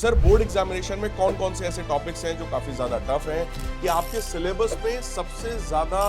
Sir board examination में कौन कौन से ऐसे टॉपिक्स हैं जो काफी ज्यादा टफ हैं कि आपके सिलेबस में सबसे ज्यादा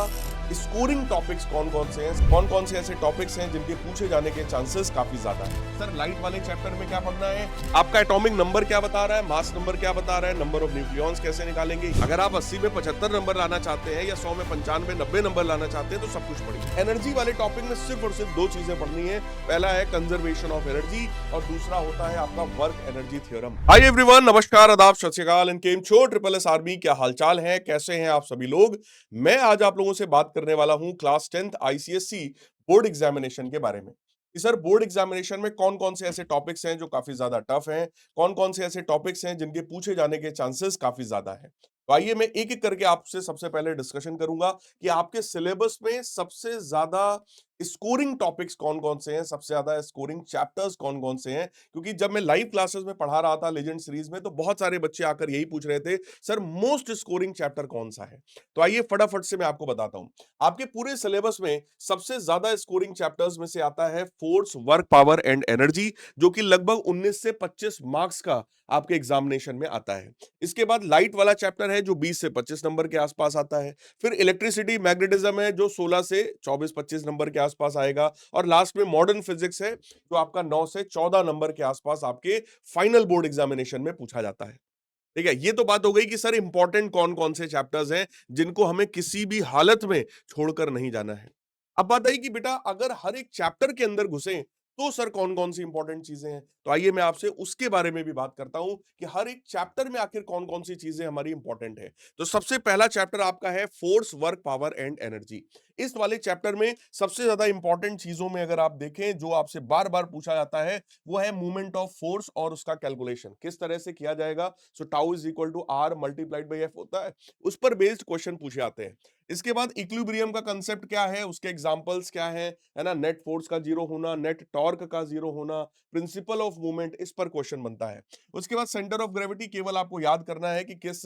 स्कोरिंग टॉपिक्स कौन कौन से ऐसे टॉपिक्स हैं जिनके पूछे जाने के चांसेस काफी ज्यादा हैं। सर लाइट वाले चैप्टर में क्या पढ़ना है, आपका एटॉमिक नंबर क्या बता रहा है, मास नंबर क्या बता रहा है, नंबर ऑफ न्यूक्लियॉन्स कैसे निकालेंगे, अगर आप 80 में 75 नंबर लाना चाहते हैं या 100 में 95 90 नंबर लाना चाहते हैं तो सब कुछ पढ़िए। एनर्जी वाले टॉपिक में सिर्फ और सिर्फ दो चीजें पढ़नी है, पहला है कंजर्वेशन ऑफ एनर्जी और दूसरा होता है आपका work energy theorem. Hi everyone, नमस्कार, आदाब, सत श्री अकाल, एंड केम छो ट्रिपल एस आर्मी, क्या हालचाल है, कैसे हैं आप सभी लोग। मैं आज आप लोगों से बात करने वाला हूं class 10th ICSE board examination के बारे में कि सर बोर्ड एग्जामिनेशन में कौन कौन से ऐसे टॉपिक्स हैं जो काफी ज्यादा टफ हैं, कौन कौन से ऐसे टॉपिक्स हैं जिनके पूछे जाने के चांसेस काफी ज्यादा हैं। तो आइए मैं एक एक करके आपसे सबसे पहले डिस्कशन करूंगा कि आपके सिलेबस में सबसे ज्यादा स्कोरिंग टॉपिक्स कौन कौन से हैं, सबसे ज्यादा स्कोरिंग चैप्टर्स कौन कौन से हैं। क्योंकि जब मैं लाइव क्लासेस में पढ़ा रहा था लेजेंड सीरीज में तो बहुत सारे बच्चे आकर यही पूछ रहे थे, सर मोस्ट स्कोरिंग चैप्टर कौन सा है। तो आइए फटाफट से मैं आपको बताता हूं। आपके पूरे सिलेबस में सबसे ज्यादा स्कोरिंग चैप्टर्स में से आता है force, work, power and energy, जो कि लगभग 19 से 25 मार्क्स का आपके एग्जामिनेशन में आता है। इसके बाद लाइट वाला चैप्टर है जो 20 से 25 नंबर के आसपास आता है। फिर इलेक्ट्रिसिटी मैग्नेटिज्म है जो 16 से 24-25 नंबर के आसपास आएगा। और लास्ट में मॉडर्न फिजिक्स है जो आपका 9 से 14 नंबर के आसपास आपके फाइनल बोर्ड एग्जामिनेशन में पूछा जाता है। ठीक है, ये तो बात हो गई कि सर इंपॉर्टेंट कौन कौन से चैप्टर्स हैं जिनको हमें किसी भी हालत में छोड़कर नहीं जाना है। अब बात आई कि बेटा अगर हर एक चैप्टर के अंदर घुसे तो सर कौन कौन सी इंपॉर्टेंट चीजें हैं। तो आइए मैं आपसे उसके बारे में भी बात करता हूं कि हर एक चैप्टर में आखिर कौन कौन सी चीजें हमारी इंपॉर्टेंट है। तो सबसे पहला चैप्टर आपका है force, work, power and energy. इस वाले चैप्टर में सबसे ज्यादा इंपॉर्टेंट चीजों में अगर आप देखें जो आपसे बार बार पूछा जाता है वो है मूवमेंट ऑफ फोर्स और उसका कैलकुलेशन किस तरह से किया जाएगा। So tau is equal to R multiplied by F होता है, उस पर बेस्ड क्वेश्चन पूछे जाते हैं। इसके बाद इक्विलिब्रियम का कंसेप्ट क्या है, उसके एग्जांपल्स क्या है ना, नेट फोर्स का जीरो होना, नेट टॉर्क का जीरो होना, प्रिंसिपल ऑफ मूवमेंट, इस पर क्वेश्चन बनता है। उसके बाद सेंटर ऑफ ग्रेविटी, केवल आपको याद करना है कि किस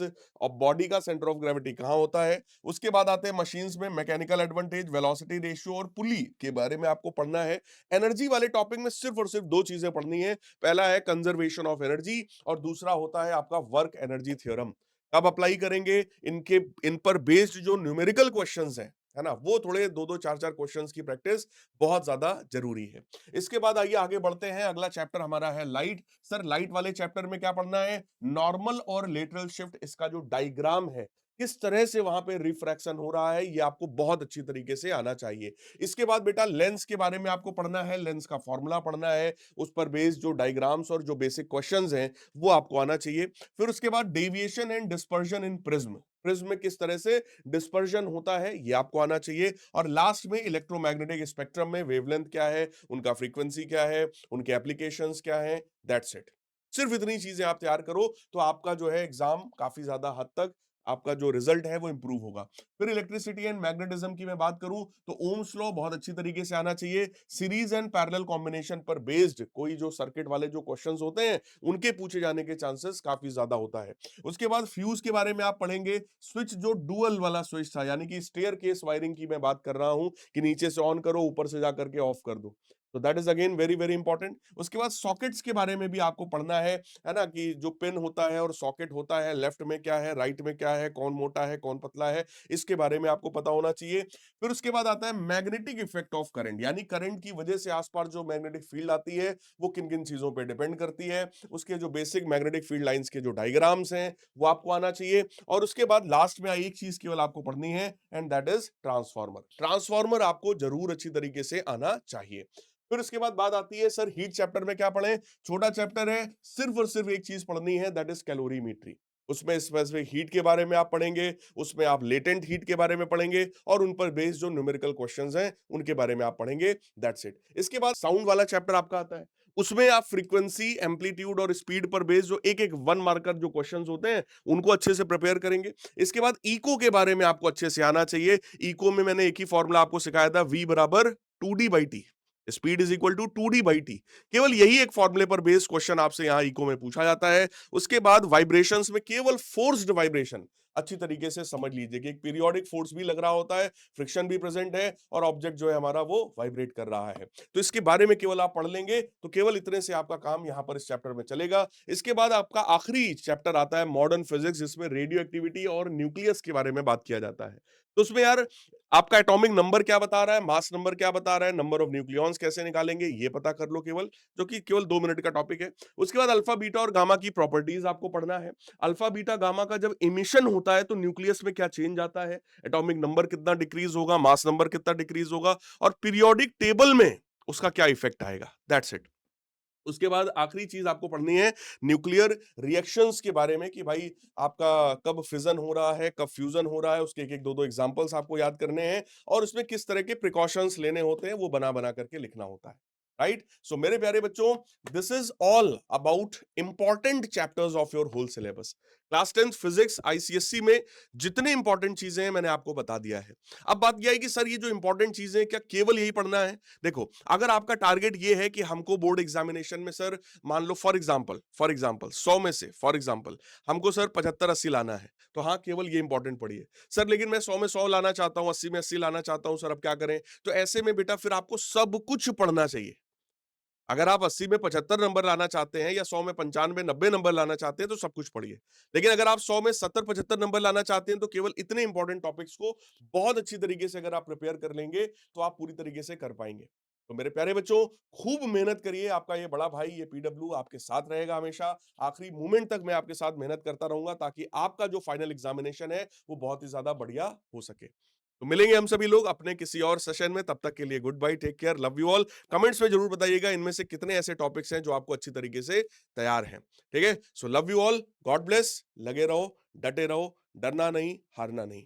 बॉडी का सेंटर ऑफ ग्रेविटी कहां होता है। उसके बाद आते हैं मशीन्स में मैकेनिकल एडवांटेज, वेलोसिटी रेशियो और पुली के बारे में आपको पढ़ना है। एनर्जी वाले टॉपिक में सिर्फ और सिर्फ दो चीजें पढ़नी है, पहला है कंजर्वेशन ऑफ एनर्जी और दूसरा होता है आपका वर्क एनर्जी थ्योरम। कब अप्लाई करेंगे, इनके इन पर बेस्ड जो न्यूमेरिकल क्वेश्चंस हैं, है ना, वो थोड़े दो दो चार चार क्वेश्चंस की प्रैक्टिस बहुत ज्यादा जरूरी है। इसके बाद आइए आगे बढ़ते हैं, अगला चैप्टर हमारा है लाइट। सर लाइट वाले चैप्टर में क्या पढ़ना है, नॉर्मल और लेटरल शिफ्ट, इसका जो डायग्राम है किस तरह से वहां पे रिफ्रैक्शन हो रहा है ये आपको बहुत अच्छी तरीके से आना चाहिए। इसके बाद बेटा लेंस के बारे में आपको पढ़ना है, लेंस का फॉर्मूला पढ़ना है, उस पर बेस्ड जो डायग्राम्स और जो बेसिक क्वेश्चंस हैं वो आपको आना चाहिए। फिर उसके बाद deviation and dispersion in prism, prism में किस तरह से डिस्पर्जन होता है ये आपको आना चाहिए। और लास्ट में इलेक्ट्रोमैग्नेटिक स्पेक्ट्रम में वेवलेंथ क्या है, उनका फ्रीक्वेंसी क्या है, उनके एप्लीकेशंस क्या है, दैट्स इट। सिर्फ इतनी चीजें आप तैयार करो तो आपका जो है एग्जाम काफी ज्यादा हद तक आपका जो रिजल्ट है वो इंप्रूव होगा। फिर इलेक्ट्रिसिटी एंड मैग्नेटिज्म की मैं बात करूं तो ओम्स लॉ बहुत अच्छी तरीके से आना चाहिए। सीरीज एंड पैरेलल कॉम्बिनेशन पर बेस्ड कोई जो सर्किट वाले जो क्वेश्चंस होते हैं उनके पूछे जाने के चांसेस काफी ज्यादा होता है। उसके बाद फ्यूज के बारे में आप पढ़ेंगे, स्विच जो डुअल वाला स्विच था यानी कि स्टेयर केस वायरिंग की मैं बात कर रहा हूं कि नीचे से ऑन करो ऊपर से जाकर के ऑफ कर दो, तो that is again very very important. उसके बाद सॉकेट्स के बारे में भी आपको पढ़ना है ना, कि जो पिन होता है और सॉकेट होता है, लेफ्ट में क्या है, राइट में क्या है, कौन मोटा है कौन पतला है, इसके बारे में आपको पता होना चाहिए। फिर उसके बाद आता है मैग्नेटिक इफेक्ट ऑफ करंट, यानी करंट की वजह से आसपास जो मैग्नेटिक फील्ड आती है वो किन किन चीजों पे डिपेंड करती है, उसके जो बेसिक मैग्नेटिक फील्ड लाइंस के जो डायग्राम्स हैं वो आपको आना चाहिए। और उसके बाद लास्ट में एक चीज केवल आपको पढ़नी है and that is transformer. Transformer आपको जरूर अच्छी तरीके से आना चाहिए। फिर उसके बाद बात आती है सर हीट चैप्टर में क्या पढ़ें, छोटा चैप्टर है, सिर्फ और सिर्फ एक चीज पढ़नी है दैट इज कैलोरीमेट्री। उसमें स्पेसिफिक हीट के बारे में आप पढ़ेंगे, उसमें आप लेटेंट हीट के बारे में पढ़ेंगे और उन पर बेस्ड जो न्यूमेरिकल क्वेश्चंस हैं उनके बारे में आप पढ़ेंगे, दैट्स इट। इसके बाद साउंड वाला चैप्टर आपका आता है, उसमें आप फ्रीक्वेंसी, एम्पलीट्यूड और स्पीड पर बेस्ड जो एक एक वन मार्कर जो क्वेश्चंस होते हैं उनको अच्छे से प्रिपेयर करेंगे। इसके बाद इको के बारे में आपको अच्छे से आना चाहिए। इको में मैंने एक ही फॉर्मूला आपको सिखाया था, v बराबर 2d/t, speed is equal to 2d/t। केवल यही एक फॉर्मूले पर बेस्ड क्वेश्चन आपसे यहां इको में पूछा जाता है। उसके बाद वाइब्रेशंस में केवल फोर्स्ड वाइब्रेशन अच्छी तरीके से समझ लीजिए कि एक पीरियोडिक फोर्स भी लग रहा होता है, फ्रिक्शन भी प्रेजेंट है और ऑब्जेक्ट जो है हमारा वो वाइब्रेट कर रहा है। तो इसके बारे में केवल आप पढ़ लेंगे तो केवल इतने से आपका काम यहां पर इस चैप्टर में चलेगा। इसके बाद आपका आखिरी चैप्टर आता है मॉडर्न फिजिक्स, जिसमें रेडियो एक्टिविटी और न्यूक्लियस के बारे में बात किया जाता है। तो उसमें यार आपका एटॉमिक नंबर क्या बता रहा है, मास नंबर क्या बता रहा है, नंबर ऑफ न्यूक्लियॉन्स कैसे निकालेंगे ये पता कर लो केवल, जो कि केवल 2 मिनट का टॉपिक है। उसके बाद अल्फा बीटा और गामा की प्रॉपर्टीज आपको पढ़ना है। अल्फा बीटा गामा का जब इमिशन होता है तो न्यूक्लियस में क्या चेंज आता है, एटॉमिक नंबर कितना डिक्रीज होगा, मास नंबर कितना डिक्रीज होगा, और पीरियोडिक टेबल में उसका क्या इफेक्ट आएगा, दैट्स इट। उसके बाद आखिरी चीज आपको पढ़नी है न्यूक्लियर रिएक्शंस के बारे में, कि भाई आपका कब फिजन हो रहा है, कब फ्यूजन हो रहा है, उसके एक एक दो दो एग्जांपल्स आपको याद करने हैं, और उसमें किस तरह के प्रिकॉशंस लेने होते हैं वो बना बना करके लिखना होता है। राइट, सो मेरे प्यारे बच्चों, this is all about important chapters of your whole syllabus. Class 10th physics ICSC में जितने इंपॉर्टेंट चीजें हैं मैंने आपको बता दिया है। अब बात यह है कि सर ये जो इंपॉर्टेंट चीजें हैं क्या केवल यही पढ़ना है? देखो, अगर आपका टारगेट ये है कि हमको बोर्ड एग्जामिनेशन में सर, मान लो फॉर एग्जांपल 100 में से फॉर एग्जांपल हमको सर 75-80 लाना है, तो हाँ केवल ये इंपॉर्टेंट पढ़िए। सर लेकिन मैं 100 में 100 लाना चाहता हूँ, 80 में 80 लाना चाहता हूँ, सर अब क्या करें? तो ऐसे में बेटा फिर आपको सब कुछ पढ़ना चाहिए। अगर आप 80 में 75 नंबर लाना चाहते हैं या 100 में 95 90 नंबर लाना चाहते हैं तो सब कुछ पढ़िए। लेकिन अगर आप 100 में 70 75 नंबर लाना चाहते हैं तो केवल इतने इंपॉर्टेंट टॉपिक्स को बहुत अच्छी तरीके से अगर आप प्रिपेयर कर लेंगे तो आप पूरी तरीके से कर पाएंगे। तो मेरे प्यारे बच्चों, खूब मेहनत करिए। आपका ये बड़ा भाई ये पीडब्ल्यू आपके साथ रहेगा हमेशा। आखिरी मोमेंट तक मैं आपके साथ मेहनत करता रहूंगा ताकि आपका जो फाइनल एग्जामिनेशन है वो बहुत ही ज्यादा बढ़िया हो सके। तो मिलेंगे हम सभी लोग अपने किसी और सेशन में, तब तक के लिए good bye, take care, love you all. Comments में जरूर बताइएगा इनमें से कितने ऐसे टॉपिक्स हैं जो आपको अच्छी तरीके से तैयार हैं। ठीक है, so love you all, God bless, लगे रहो, डटे रहो, डरना नहीं, हारना नहीं।